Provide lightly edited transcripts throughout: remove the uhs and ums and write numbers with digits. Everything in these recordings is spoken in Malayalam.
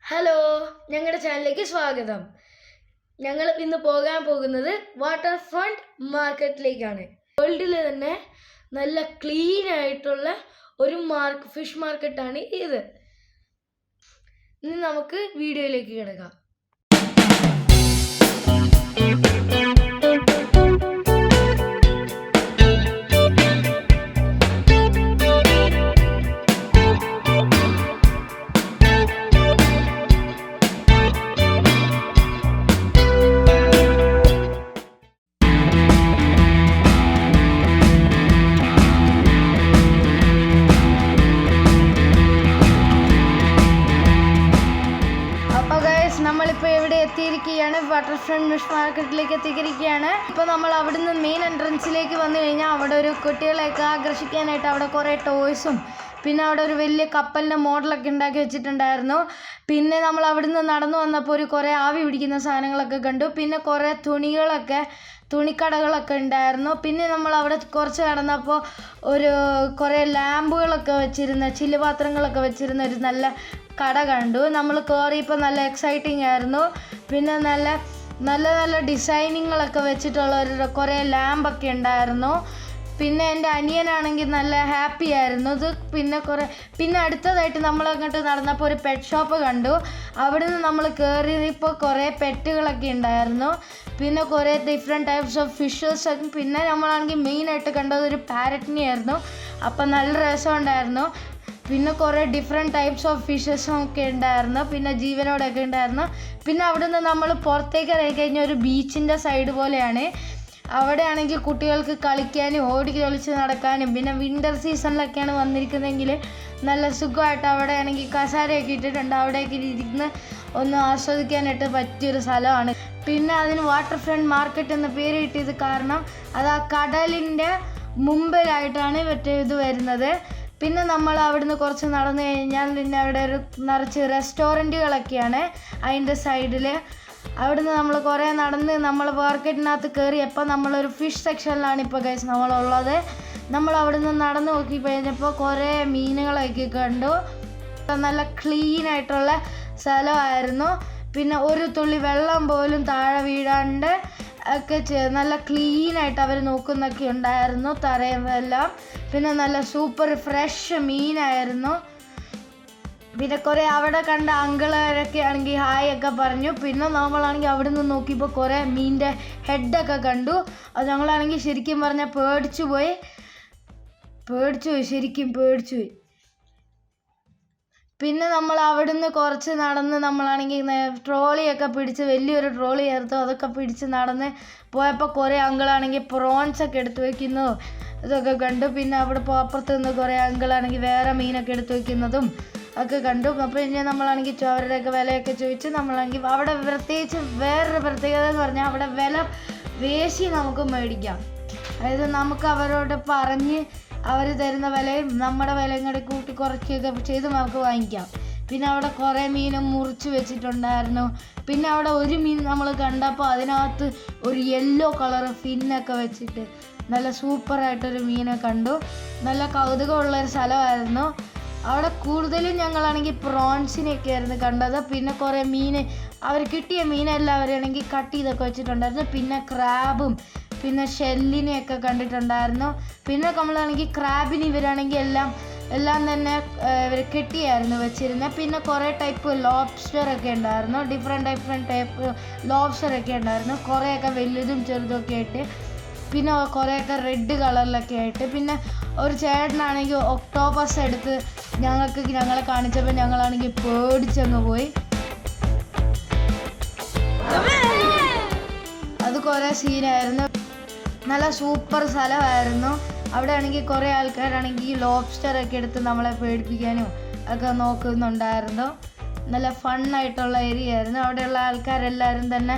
ഹലോ, ഞങ്ങളുടെ ചാനലിലേക്ക് സ്വാഗതം. ഞങ്ങൾ ഇന്ന് പോകാൻ പോകുന്നത് വാട്ടർ ഫ്രണ്ട് മാർക്കറ്റിലേക്കാണ്. വേൾഡിൽ തന്നെ നല്ല ക്ലീൻ ആയിട്ടുള്ള ഒരു ഫിഷ് മാർക്കറ്റാണ് ഇത്. ഇനി നമുക്ക് വീഡിയോയിലേക്ക് കിടക്കാം. നമ്മളിപ്പോൾ ഇവിടെ എത്തിയിരിക്കുകയാണ്. വാട്ടർ ഫ്രണ്ട് ഫിഷ് മാർക്കറ്റിലേക്ക് എത്തിയിരിക്കുകയാണ്. ഇപ്പോൾ നമ്മൾ അവിടുന്ന് മെയിൻ എൻട്രൻസിലേക്ക് വന്നു കഴിഞ്ഞാൽ അവിടെ ഒരു കുട്ടികളെയൊക്കെ ആകർഷിക്കാനായിട്ട് അവിടെ കുറേ ടോയ്സും പിന്നെ അവിടെ ഒരു വലിയ കപ്പലിൻ്റെ മോഡലൊക്കെ ഉണ്ടാക്കി വെച്ചിട്ടുണ്ടായിരുന്നു. പിന്നെ നമ്മൾ അവിടുന്ന് നടന്നു വന്നപ്പോൾ ഒരു കുറേ ആവി പിടിക്കുന്ന സാധനങ്ങളൊക്കെ കണ്ടു. പിന്നെ കുറേ തുണിക്കടകളൊക്കെ ഉണ്ടായിരുന്നു. പിന്നെ നമ്മൾ അവിടെ കുറച്ച് നടന്നപ്പോൾ കുറേ ലാമ്പുകളൊക്കെ വെച്ചിരുന്ന ചില്ലുപാത്രങ്ങളൊക്കെ വെച്ചിരുന്ന ഒരു നല്ല കട കണ്ടു. നമ്മൾ കയറിയപ്പോൾ നല്ല എക്സൈറ്റിംഗ് ആയിരുന്നു. പിന്നെ നല്ല നല്ല നല്ല ഡിസൈനിങ്ങളൊക്കെ വെച്ചിട്ടുള്ള കുറേ ലാമ്പൊക്കെ ഉണ്ടായിരുന്നു. പിന്നെ എൻ്റെ അനിയനാണെങ്കിൽ നല്ല ഹാപ്പി ആയിരുന്നു. പിന്നെ അടുത്തതായിട്ട് നമ്മൾ അങ്ങോട്ട് നടന്നപ്പോൾ ഒരു പെറ്റ് ഷോപ്പ് കണ്ടു. അവിടെ നിന്ന് നമ്മൾ കയറിയപ്പോൾ കുറേ പെറ്റുകളൊക്കെ ഉണ്ടായിരുന്നു. പിന്നെ കുറേ ഡിഫറെൻറ്റ് ടൈപ്സ് ഓഫ് ഫിഷസ്. പിന്നെ നമ്മളാണെങ്കിൽ മെയിനായിട്ട് കണ്ടത് ഒരു പാരറ്റിനെ ആയിരുന്നു. അപ്പം നല്ല രസമുണ്ടായിരുന്നു. പിന്നെ കുറേ ഡിഫറെൻറ്റ് ടൈപ്സ് ഓഫ് ഫിഷസും ഒക്കെ ഉണ്ടായിരുന്നു. പിന്നെ ജീവനോടൊക്കെ ഉണ്ടായിരുന്നു. പിന്നെ അവിടെ നിന്ന് നമ്മൾ പുറത്തേക്ക് ഇറങ്ങി കഴിഞ്ഞാൽ ഒരു ബീച്ചിൻ്റെ സൈഡ് പോലെയാണ്. അവിടെ ആണെങ്കിൽ കുട്ടികൾക്ക് കളിക്കാനും ഓടി കളിച്ച് നടക്കാനും പിന്നെ വിൻ്റർ സീസണിലൊക്കെയാണ് വന്നിരിക്കുന്നതെങ്കിൽ നല്ല സുഖമായിട്ട് അവിടെ ആണെങ്കിൽ കസാരയൊക്കെ ഇട്ടിട്ടുണ്ട്. അവിടേക്ക് ഇരുന്ന് ഒന്ന് ആസ്വദിക്കാനായിട്ട് പറ്റിയൊരു സ്ഥലമാണ്. പിന്നെ അതിന് വാട്ടർ ഫ്രണ്ട് മാർക്കറ്റ് എന്ന പേര് കിട്ടിയത് കാരണം അത് ആ കടലിൻ്റെ മുമ്പിലായിട്ടാണ് ഇത് വരുന്നത്. പിന്നെ നമ്മൾ അവിടുന്ന് കുറച്ച് നടന്നു കഴിഞ്ഞാൽ പിന്നെ അവിടെ നിറച്ച് റെസ്റ്റോറൻറ്റുകളൊക്കെയാണ് അതിൻ്റെ സൈഡിൽ. അവിടുന്ന് നമ്മൾ കുറേ നടന്ന് നമ്മൾ മാർക്കറ്റിനകത്ത് കയറിയപ്പോൾ നമ്മളൊരു ഫിഷ് സെക്ഷനിലാണ് ഇപ്പോൾ ഗൈസ് നമ്മളുള്ളത്. നമ്മൾ അവിടുന്ന് നടന്നു നോക്കി കഴിഞ്ഞപ്പോൾ കുറേ മീനുകളൊക്കെ കണ്ടു. നല്ല ക്ലീൻ ആയിട്ടുള്ള സ്ഥലമായിരുന്നു. പിന്നെ ഒരു തുള്ളി വെള്ളം പോലും താഴെ വീഴാണ്ട് ഒക്കെ നല്ല ക്ലീനായിട്ട് അവർ നോക്കുന്നൊക്കെ ഉണ്ടായിരുന്നു തറയെല്ലാം. പിന്നെ നല്ല സൂപ്പർ ഫ്രഷ് മീനായിരുന്നു. പിന്നെ കുറേ അവിടെ കണ്ട അങ്കിളരൊക്കെ ആണെങ്കിൽ ഹായ് ഒക്കെ പറഞ്ഞു. പിന്നെ നമ്മളാണെങ്കിൽ അവിടെ നിന്ന് നോക്കിയപ്പോൾ കുറേ മീനിൻ്റെ ഹെഡൊക്കെ കണ്ടു. അത് ഞങ്ങളാണെങ്കിൽ ശരിക്കും പറഞ്ഞാൽ പേടിച്ചു പോയി. ശരിക്കും പേടിച്ചു പോയി. പിന്നെ നമ്മൾ അവിടുന്ന് കുറച്ച് നടന്ന് നമ്മളാണെങ്കിൽ ട്രോളിയൊക്കെ പിടിച്ച് വലിയൊരു ട്രോളി ചേർത്തു അതൊക്കെ പിടിച്ച് നടന്ന് പോയപ്പോൾ കുറേ അങ്കിളാണെങ്കിൽ പ്രോൺസൊക്കെ എടുത്ത് വയ്ക്കുന്നു ഇതൊക്കെ കണ്ടു. പിന്നെ അവിടെ അപ്പുറത്ത് നിന്ന് കുറേ അങ്കിളാണെങ്കിൽ വേറെ മീനൊക്കെ എടുത്ത് വയ്ക്കുന്നതും ഒക്കെ കണ്ടു. അപ്പോൾ ഇനി നമ്മളാണെങ്കിൽ അവരുടെയൊക്കെ വിലയൊക്കെ ചോദിച്ച് നമ്മളാണെങ്കിൽ അവിടെ പ്രത്യേകിച്ച് വേറൊരു പ്രത്യേകത എന്ന് പറഞ്ഞാൽ അവിടെ വില വേശി നമുക്ക് മേടിക്കാം. അതായത് നമുക്ക് അവരോട് പറഞ്ഞ് അവർ തരുന്ന വിലയും നമ്മുടെ വിലയും കൂടി കൂട്ടി കുറയ്ക്കുകയൊക്കെ ചെയ്ത് നമുക്ക് വാങ്ങിക്കാം. പിന്നെ അവിടെ കുറേ മീനും മുറിച്ച് വെച്ചിട്ടുണ്ടായിരുന്നു. പിന്നെ അവിടെ ഒരു മീൻ നമ്മൾ കണ്ടപ്പോൾ അതിനകത്ത് ഒരു യെല്ലോ കളർ ഫിന്നൊക്കെ വെച്ചിട്ട് നല്ല സൂപ്പറായിട്ടൊരു മീനെ കണ്ടു. നല്ല കൗതുകമുള്ളൊരു സ്ഥലമായിരുന്നു. അവിടെ കൂടുതലും ഞങ്ങളാണെങ്കിൽ പ്രോൺസിനെയൊക്കെ ആയിരുന്നു കണ്ടത്. പിന്നെ കുറേ മീൻ അവർ കിട്ടിയ മീനെല്ലാം അവരാണെങ്കിൽ കട്ട് ചെയ്തൊക്കെ വെച്ചിട്ടുണ്ടായിരുന്നു. പിന്നെ ക്രാബും പിന്നെ ഷെല്ലിനെയൊക്കെ കണ്ടിട്ടുണ്ടായിരുന്നു. പിന്നെ നമ്മളാണെങ്കിൽ ക്രാബിന് ഇവരാണെങ്കിൽ എല്ലാം തന്നെ ഇവർ കെട്ടിയായിരുന്നു വെച്ചിരുന്നത്. പിന്നെ കുറേ ടൈപ്പ് ലോബ്സ്റ്ററൊക്കെ ഉണ്ടായിരുന്നു. ഡിഫറെൻറ്റ് ടൈപ്പ് ലോബ്സ്റ്ററൊക്കെ ഉണ്ടായിരുന്നു. കുറേയൊക്കെ വലുതും ചെറുതൊക്കെ ആയിട്ട്. പിന്നെ കുറേയൊക്കെ റെഡ് കളറിലൊക്കെ ആയിട്ട്. പിന്നെ ഒരു ചേട്ടനാണെങ്കിൽ ഒക്ടോപ്പസ് എടുത്ത് ഞങ്ങളെ കാണിച്ചപ്പോൾ ഞങ്ങളാണെങ്കിൽ പേടിച്ചങ്ങ് പോയി. അത് കുറേ സീനായിരുന്നു. നല്ല സൂപ്പർ സ്ഥലമായിരുന്നു. അവിടെ ആണെങ്കിൽ കുറേ ആൾക്കാരാണെങ്കിൽ ലോബ്സ്റ്ററൊക്കെ എടുത്ത് നമ്മളെ പേടിപ്പിക്കാനും ഒക്കെ നോക്കുന്നുണ്ടായിരുന്നു. നല്ല ഫണ്ണായിട്ടുള്ള ഏരിയ ആയിരുന്നു. അവിടെയുള്ള ആൾക്കാരെല്ലാവരും തന്നെ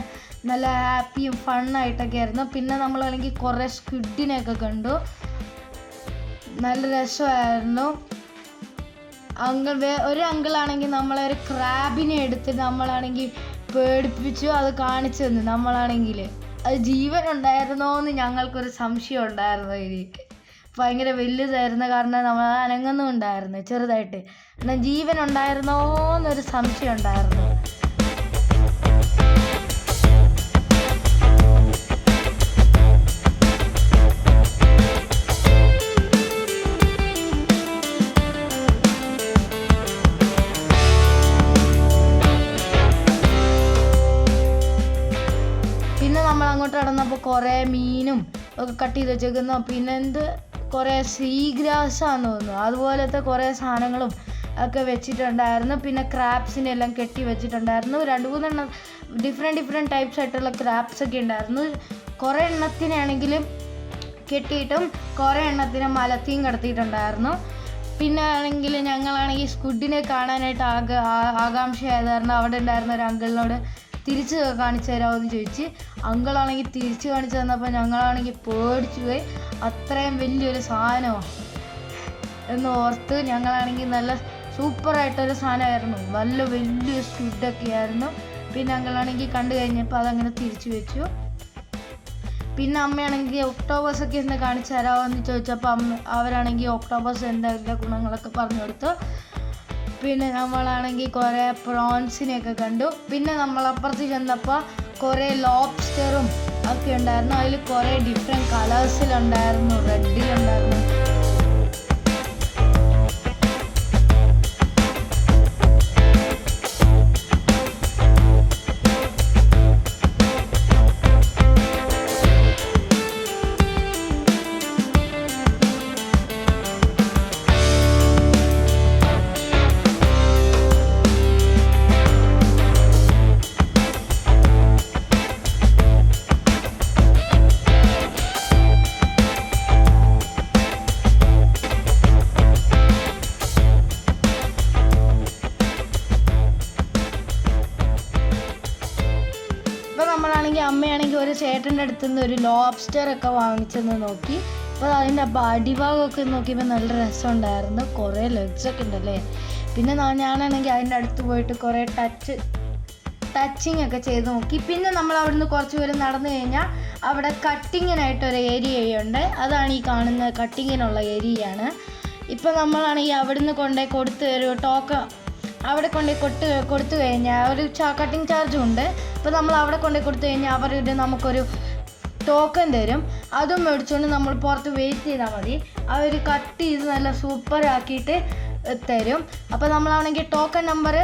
നല്ല ഹാപ്പിയും ഫണ്ണായിട്ടൊക്കെ ആയിരുന്നു. പിന്നെ നമ്മളാണെങ്കിൽ കുറേ സ്ക്വിഡിനെയൊക്കെ കണ്ടു. നല്ല രസമായിരുന്നു. ഒരു അങ്കിളാണെങ്കിൽ നമ്മളെ ഒരു ക്രാബിനെ എടുത്ത് നമ്മളാണെങ്കിൽ പേടിപ്പിച്ചു. അത് കാണിച്ചു തന്നു. നമ്മളാണെങ്കിൽ അത് ജീവൻ ഉണ്ടായിരുന്നോ എന്ന് ഞങ്ങൾക്കൊരു സംശയം ഉണ്ടായിരുന്നു. എനിക്ക് ഭയങ്കര വലുതായിരുന്നു. കാരണം നമ്മൾ അനങ്ങുന്നുണ്ടായിരുന്നു ചെറുതായിട്ട്. എന്നാൽ ജീവൻ ഉണ്ടായിരുന്നോ എന്നൊരു സംശയം ഉണ്ടായിരുന്നു. പിന്നെ നമ്മൾ അങ്ങോട്ട് നടന്നപ്പോൾ കുറേ മീനും ഒക്കെ കട്ട് ചെയ്ത് വെച്ചേക്കുന്നു. പിന്നെ കുറേ സീഗ്രാസാന്ന് തോന്നുന്നു, അതുപോലത്തെ കുറേ സാധനങ്ങളും ഒക്കെ വെച്ചിട്ടുണ്ടായിരുന്നു. പിന്നെ ക്രാബ്സിനെ എല്ലാം കെട്ടി വെച്ചിട്ടുണ്ടായിരുന്നു. 2-3 ഡിഫറെൻറ്റ് ടൈപ്സ് ആയിട്ടുള്ള ക്രാബ്സ് ഒക്കെ ഉണ്ടായിരുന്നു. കുറേ എണ്ണത്തിനാണെങ്കിലും കെട്ടിയിട്ടും കുറേ എണ്ണത്തിനെ മലത്തിയും കിടത്തിയിട്ടുണ്ടായിരുന്നു. പിന്നെ ആണെങ്കിൽ ഞങ്ങളാണെങ്കിൽ സ്ക്വിഡിനെ കാണാനായിട്ട് ആകാംക്ഷയായത് കാരണം അവിടെ ഉണ്ടായിരുന്ന ഒരു അങ്കിളിനോട് തിരിച്ച് കാണിച്ചു തരാമോ എന്ന് ചോദിച്ച്. അങ്കിളാണെങ്കിൽ തിരിച്ച് കാണിച്ചു തന്നപ്പോൾ ഞങ്ങളാണെങ്കിൽ പേടിച്ചു പോയി. അത്രയും വലിയൊരു സാധനമാണ് എന്ന് ഓർത്ത് ഞങ്ങളാണെങ്കിൽ നല്ല സൂപ്പറായിട്ടൊരു സാധനമായിരുന്നു. നല്ല വലിയൊരു സ്ക്വിഡൊക്കെ ആയിരുന്നു. പിന്നെ ഞങ്ങളാണെങ്കിൽ കണ്ടു കഴിഞ്ഞപ്പോൾ അതങ്ങനെ തിരിച്ചു വെച്ചു. പിന്നെ അമ്മയാണെങ്കിൽ ഒക്ടോബസൊക്കെ ഒന്ന് കാണിച്ചു തരാമോ എന്ന് ചോദിച്ചപ്പോൾ അവരാണെങ്കിൽ ഒക്ടോബസ് എന്താ ഗുണങ്ങളൊക്കെ പറഞ്ഞു കൊടുത്തു. പിന്നെ നമ്മളാണെങ്കിൽ കുറേ പ്രോൺസിനെയൊക്കെ കണ്ടു. പിന്നെ നമ്മളപ്പുറത്ത് ചെന്നപ്പോൾ കുറേ ലോബ്സ്റ്ററും ഒക്കെ ഉണ്ടായിരുന്നു. അതിൽ കുറേ ഡിഫറെൻറ്റ് കളേഴ്സിലുണ്ടായിരുന്നു, റെഡിലുണ്ടായിരുന്നു. അമ്മയാണെങ്കിൽ ഒരു ചേട്ടൻ്റെ അടുത്ത് നിന്ന് ഒരു ലോബ്സ്റ്ററൊക്കെ വാങ്ങിച്ചെന്ന് നോക്കി. അപ്പോൾ അതിൻ്റെ അടിഭാഗമൊക്കെ നോക്കിയപ്പോൾ നല്ല രസമുണ്ടായിരുന്നു. കുറേ ലെഗ്സൊക്കെ ഉണ്ടല്ലേ. പിന്നെ ഞാനാണെങ്കിൽ അതിൻ്റെ അടുത്ത് പോയിട്ട് കുറേ ടച്ചിങ് ഒക്കെ ചെയ്ത് നോക്കി. പിന്നെ നമ്മൾ അവിടുന്ന് കുറച്ച് പേര് നടന്നു കഴിഞ്ഞാൽ അവിടെ കട്ടിങ്ങിനായിട്ടൊരു ഏരിയയുണ്ട്. അതാണ് ഈ കാണുന്ന കട്ടിങ്ങിനുള്ള ഏരിയയാണ്. ഇപ്പം നമ്മളാണെങ്കിൽ അവിടുന്ന് കൊണ്ടുപോയി കൊടുത്ത് ഒരു അവിടെ കൊണ്ടുപോയി കൊടുത്തു കഴിഞ്ഞാൽ ഒരു കട്ടിങ് ചാർജും ഉണ്ട്. അപ്പോൾ നമ്മൾ അവിടെ കൊണ്ടുപോയി കൊടുത്തു കഴിഞ്ഞാൽ അവർ നമുക്കൊരു ടോക്കൺ തരും. അതും മേടിച്ചുകൊണ്ട് നമ്മൾ പുറത്ത് വെയിറ്റ് ചെയ്താൽ മതി. അവർ കട്ട് ചെയ്ത് നല്ല സൂപ്പറാക്കിയിട്ട് തരും. അപ്പോൾ നമ്മളാണെങ്കിൽ ടോക്കൺ നമ്പർ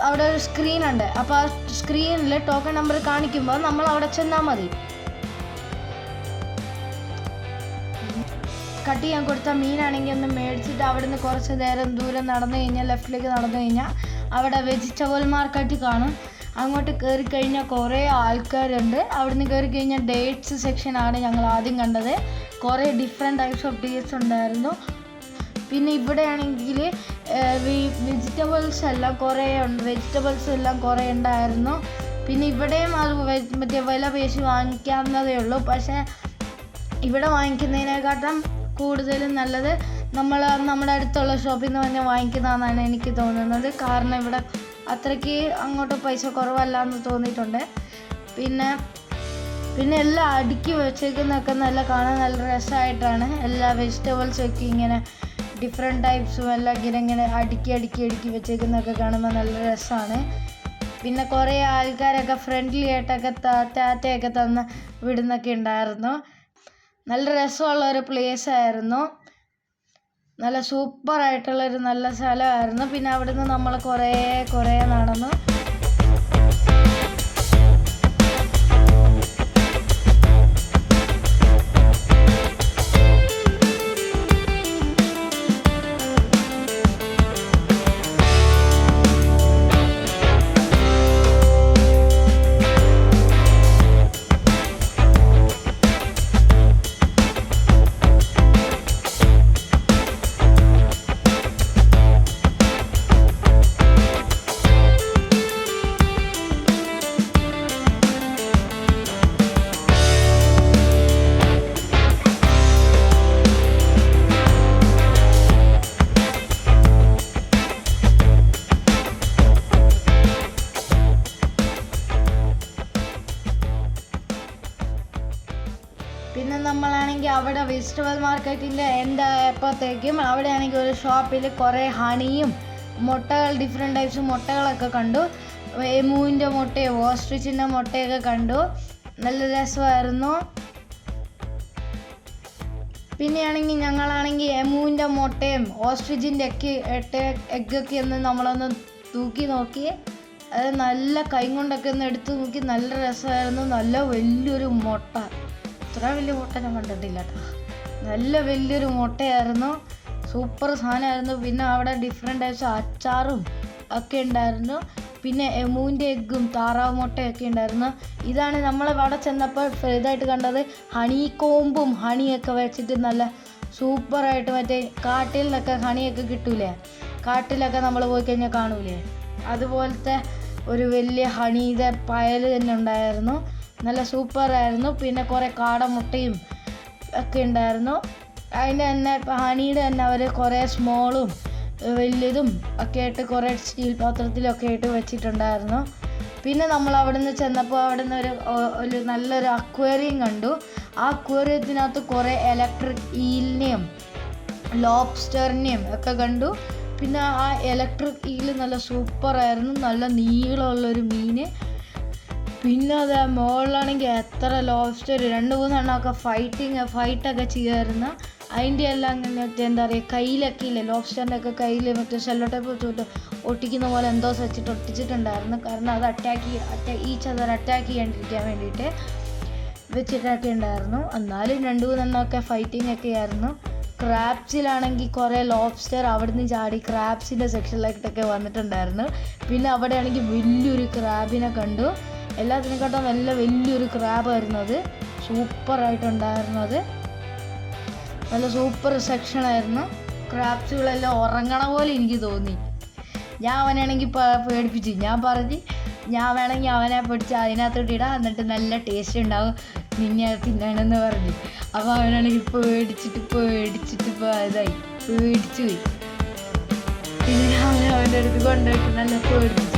അവിടെ ഒരു സ്ക്രീനുണ്ട്. അപ്പോൾ ആ സ്ക്രീനിൽ ടോക്കൺ നമ്പർ കാണിക്കുമ്പോൾ നമ്മൾ അവിടെ ചെന്നാൽ മതി. കട്ട് ചെയ്യാൻ കൊടുത്ത മീനാണെങ്കിൽ ഒന്ന് മേടിച്ചിട്ട് അവിടുന്ന് കുറച്ച് നേരം ദൂരം നടന്നു കഴിഞ്ഞാൽ ലെഫ്റ്റിലേക്ക് നടന്നു കഴിഞ്ഞാൽ അവിടെ വെജിറ്റബിൾ മാർക്കറ്റ് കാണും. അങ്ങോട്ട് കയറി കഴിഞ്ഞാൽ കുറേ ആൾക്കാരുണ്ട്. അവിടുന്ന് കയറി കഴിഞ്ഞാൽ ഡേറ്റ്സ് സെക്ഷനാണ് ഞങ്ങൾ ആദ്യം കണ്ടത്. കുറേ ഡിഫറെൻറ്റ് ടൈപ്സ് ഓഫ് ഡേറ്റ്സ് ഉണ്ടായിരുന്നു. പിന്നെ ഇവിടെയാണെങ്കിൽ വെജിറ്റബിൾസ് എല്ലാം കുറേ ഉണ്ടായിരുന്നു. പിന്നെ ഇവിടെയും അത് മറ്റേ വില പേശി വാങ്ങിക്കാവുന്നതേ ഉള്ളൂ. പക്ഷേ ഇവിടെ വാങ്ങിക്കുന്നതിനെക്കാട്ടും കൂടുതലും നല്ലത് നമ്മുടെ അടുത്തുള്ള ഷോപ്പിൽ നിന്ന് തന്നെ വാങ്ങിക്കുന്നതെന്നാണ് എനിക്ക് തോന്നുന്നത്. കാരണം ഇവിടെ അത്രയ്ക്ക് അങ്ങോട്ട് പൈസ കുറവല്ല എന്ന് തോന്നിയിട്ടുണ്ട്. പിന്നെ എല്ലാം അടുക്കി വെച്ചേക്കുന്നതൊക്കെ കാണാൻ നല്ല രസമായിട്ടാണ്. എല്ലാ വെജിറ്റബിൾസൊക്കെ ഇങ്ങനെ ഡിഫറെൻറ്റ് ടൈപ്സും എല്ലാം ഇങ്ങനെ അടുക്കി വെച്ചേക്കുന്നതൊക്കെ കാണുമ്പോൾ നല്ല രസമാണ്. പിന്നെ കുറേ ആൾക്കാരൊക്കെ ഫ്രണ്ട്ലി ആയിട്ടൊക്കെ ടാറ്റയൊക്കെ തന്ന് വിടുന്നൊക്കെ ഉണ്ടായിരുന്നു. നല്ല രസമുള്ളൊരു പ്ലേസായിരുന്നു. നല്ല സൂപ്പറായിട്ടുള്ളൊരു നല്ല സ്ഥലമായിരുന്നു. പിന്നെ അവിടുന്ന് നമ്മൾ കുറേ നടന്നു. അവിടെ വെജിറ്റബിൾ മാർക്കറ്റിൻ്റെ എൻ്റെ എപ്പോഴത്തേക്കും അവിടെയാണെങ്കിൽ ഒരു ഷോപ്പിൽ കുറേ ഹണിയും മുട്ടകൾ ഡിഫറെൻറ്റ് ടൈപ്സ് മുട്ടകളൊക്കെ കണ്ടു. എമുവിൻ്റെ മുട്ടയും ഓസ്ട്രിച്ചിൻ്റെ മുട്ടയൊക്കെ കണ്ടു. നല്ല രസമായിരുന്നു. പിന്നെയാണെങ്കിൽ ഞങ്ങളാണെങ്കിൽ എമുവിൻ്റെ മുട്ടയും ഓസ്ട്രിച്ചിൻ്റെ എഗ്ഗൊക്കെ ഒന്ന് നമ്മളൊന്ന് തൂക്കി നോക്കി. അത് നല്ല കൈ കൊണ്ടൊക്കെ ഒന്ന് എടുത്ത് നോക്കി. നല്ല രസമായിരുന്നു. നല്ല വലിയൊരു മുട്ട, ഇത്ര വലിയ മുട്ട ഞാൻ കണ്ടിട്ടില്ല കേട്ടോ. നല്ല വലിയൊരു മുട്ടയായിരുന്നു. സൂപ്പർ സാധനമായിരുന്നു. പിന്നെ അവിടെ ഡിഫറെൻറ്റ് ടൈപ്സ് അച്ചാറും ഒക്കെ ഉണ്ടായിരുന്നു. പിന്നെ എമുവിൻ്റെ എഗ്ഗും താറാവ് മുട്ടയൊക്കെ ഉണ്ടായിരുന്നു. ഇതാണ് നമ്മൾ അവിടെ ചെന്നപ്പോൾ ഇതായിട്ട് കണ്ടത്. ഹണി കോമ്പും ഹണിയൊക്കെ വെച്ചിട്ട് നല്ല സൂപ്പറായിട്ട് മറ്റേ കാട്ടിൽ നിന്നൊക്കെ ഹണിയൊക്കെ കിട്ടൂലേ, കാട്ടിലൊക്കെ നമ്മൾ പോയി കഴിഞ്ഞാൽ കാണൂലേ, അതുപോലത്തെ ഒരു വലിയ ഹണിയുടെ പയൽ തന്നെ ഉണ്ടായിരുന്നു. നല്ല സൂപ്പറായിരുന്നു. പിന്നെ കുറേ കാടമുട്ടയും ഒക്കെ ഉണ്ടായിരുന്നു. അതിൻ്റെ തന്നെ ഹണിയുടെ തന്നെ അവർ കുറേ സ്മോളും വലിയതും ഒക്കെ ആയിട്ട് കുറേ സ്റ്റീൽ പാത്രത്തിലൊക്കെ ആയിട്ട് വെച്ചിട്ടുണ്ടായിരുന്നു. പിന്നെ നമ്മൾ അവിടെ നിന്ന് ചെന്നപ്പോൾ അവിടെ നിന്ന് ഒരു നല്ലൊരു അക്വേറിയം കണ്ടു. ആ അക്വേറിയത്തിനകത്ത് കുറേ ഇലക്ട്രിക് ഈലിനെയും ലോബ്സ്റ്ററിനെയും ഒക്കെ കണ്ടു. പിന്നെ ആ ഇലക്ട്രിക് ഈൽ നല്ല സൂപ്പറായിരുന്നു. നല്ല നീളമുള്ളൊരു മീൻ. പിന്നെ അത് മുകളിലാണെങ്കിൽ എത്ര ലോബ്സ്റ്റർ 2-3 എണ്ണമൊക്കെ ഫൈറ്റൊക്കെ ചെയ്യുമായിരുന്നു. അതിൻ്റെ എല്ലാം മറ്റേ എന്താ പറയുക, കയ്യിലൊക്കെ ഇല്ലേ, ലോബ്സ്റ്ററിൻ്റെ ഒക്കെ കയ്യിൽ മറ്റേ സെല്ലോ ടൈപ്പ് വെച്ചിട്ട് ഒട്ടിക്കുന്ന പോലെ എന്തോ വെച്ചിട്ട് ഒട്ടിച്ചിട്ടുണ്ടായിരുന്നു. കാരണം അത് ഈച്ച് അതർ അറ്റാക്ക് ചെയ്യാണ്ടിരിക്കാൻ വേണ്ടിയിട്ട് വെച്ചിട്ടൊക്കെ ഉണ്ടായിരുന്നു. എന്നാലും 2-3 എണ്ണമൊക്കെ ഫൈറ്റിംഗ് ഒക്കെ ആയിരുന്നു. ക്രാബ്സിലാണെങ്കിൽ കുറേ ലോബ്സ്റ്റർ അവിടെ നിന്ന് ചാടി ക്രാബ്സിൻ്റെ സെക്ഷനിലായിട്ടൊക്കെ വന്നിട്ടുണ്ടായിരുന്നു. പിന്നെ അവിടെ ആണെങ്കിൽ വലിയൊരു ക്രാബിനെ കണ്ടു. എല്ലാത്തിനെക്കാട്ടും നല്ല വലിയൊരു ക്രാബായിരുന്നു. അത് സൂപ്പറായിട്ടുണ്ടായിരുന്നത്. നല്ല സൂപ്പർ സെക്ഷനായിരുന്നു. ക്രാബ്സുകളെല്ലാം ഉറങ്ങണ പോലെ എനിക്ക് തോന്നി. ഞാൻ അവനാണെങ്കിൽ പേടിപ്പിച്ചു. ഞാൻ പറഞ്ഞ് ഞാൻ വേണമെങ്കിൽ അവനെ പിടിച്ച് അതിനകത്തോട്ട് ഇടാം, എന്നിട്ട് നല്ല ടേസ്റ്റ് ഉണ്ടാവും, നിന്നെ അത് തിന്നാണെന്ന് പറഞ്ഞു. അപ്പോൾ അവനാണെങ്കിൽ പേടിച്ചിട്ട് പേടിച്ചു പോയി. പിന്നെ അവൻ്റെ അടുത്ത് കൊണ്ടുപോയിട്ട് നല്ല പേടിപ്പിച്ചു.